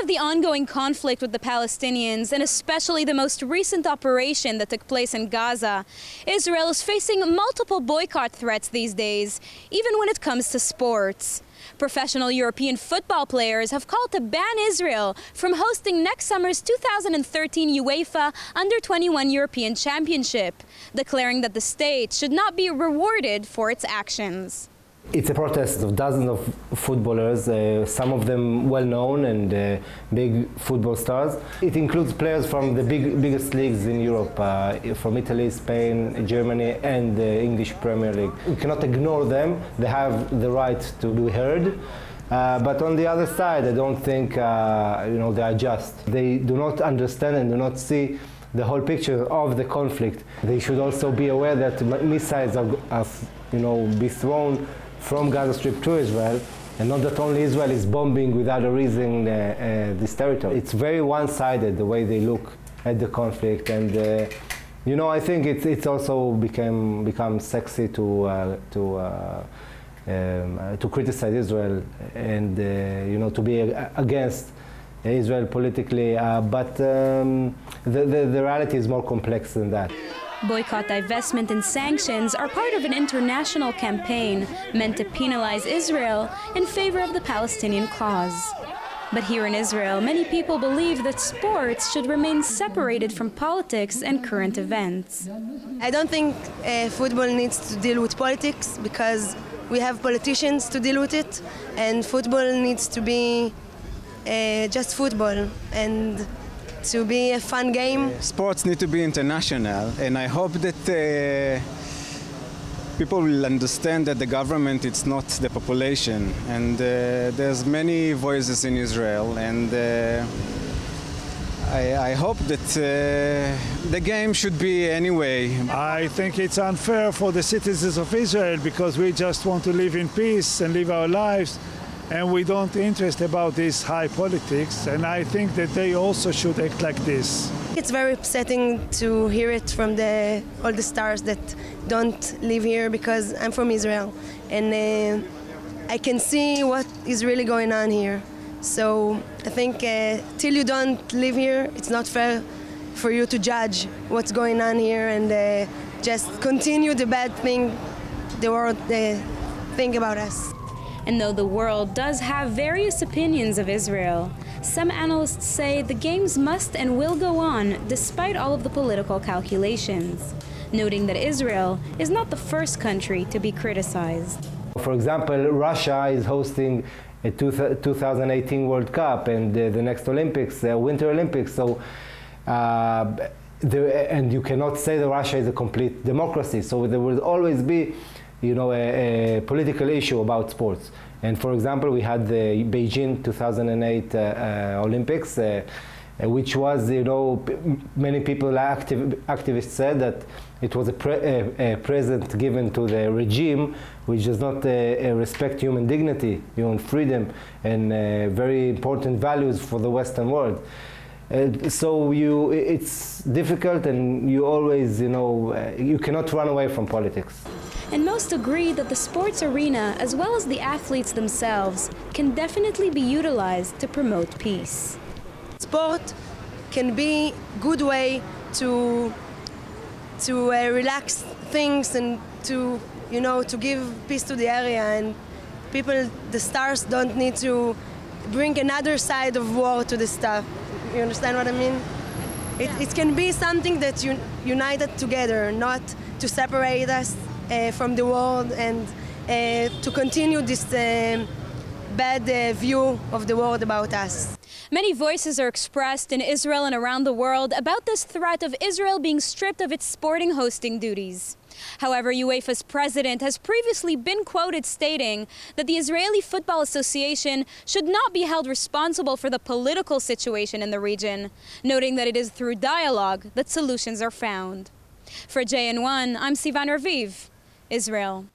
of the ongoing conflict with the Palestinians, and especially the most recent operation that took place in Gaza, Israel is facing multiple boycott threats these days, even when it comes to sports. Professional European football players have called to ban Israel from hosting next summer's 2013 UEFA Under-21 European Championship, declaring that the state should not be rewarded for its actions. It's a protest of dozens of footballers, some of them well-known and big football stars. It includes players from the biggest leagues in Europe, from Italy, Spain, Germany and the English Premier League. We cannot ignore them. They have the right to be heard. But on the other side, I don't think they are just. They do not understand and do not see the whole picture of the conflict. They should also be aware that missiles are be thrown from Gaza Strip to Israel, and not that only Israel is bombing without a reason this territory. It's very one-sided the way they look at the conflict, and I think it's also become sexy to criticize Israel and to be against Israel politically, but the reality is more complex than that. Boycott, divestment and sanctions are part of an international campaign meant to penalize Israel in favor of the Palestinian cause. But here in Israel, many people believe that sports should remain separated from politics and current events. I don't think football needs to deal with politics because we have politicians to deal with it, and football needs to be just football and to be a fun game. Sports need to be international, and I hope that people will understand that the government is not the population, and there's many voices in Israel, and I hope that the game should be anyway. I think it's unfair for the citizens of Israel because we just want to live in peace and live our lives, and we don't interest about this high politics, and I think that they also should act like this. It's very upsetting to hear it from all the stars that don't live here, because I'm from Israel, and I can see what is really going on here. So I think till you don't live here, it's not fair for you to judge what's going on here and just continue the bad thing the world think about us. And though the world does have various opinions of Israel, some analysts say the games must and will go on despite all of the political calculations, noting that Israel is not the first country to be criticized. For example, Russia is hosting a 2018 World Cup and the next Olympics, Winter Olympics. So, and you cannot say that Russia is a complete democracy. So there will always be a political issue about sports. And for example, we had the Beijing 2008 Olympics, which was, many people, activists said that it was a present given to the regime, which does not respect human dignity, human freedom, and very important values for the Western world. So it's difficult, and you always, you cannot run away from politics. And most agree that the sports arena, as well as the athletes themselves, can definitely be utilized to promote peace. Sport can be a good way to relax things and to give peace to the area, and people, the stars, don't need to bring another side of war to the stuff. You understand what I mean? It can be something that united together, not to separate us from the world and to continue this bad view of the world about us. Many voices are expressed in Israel and around the world about this threat of Israel being stripped of its sporting hosting duties. However, UEFA's president has previously been quoted stating that the Israeli Football Association should not be held responsible for the political situation in the region, noting that it is through dialogue that solutions are found. For JN1, I'm Sivan Raviv, Israel.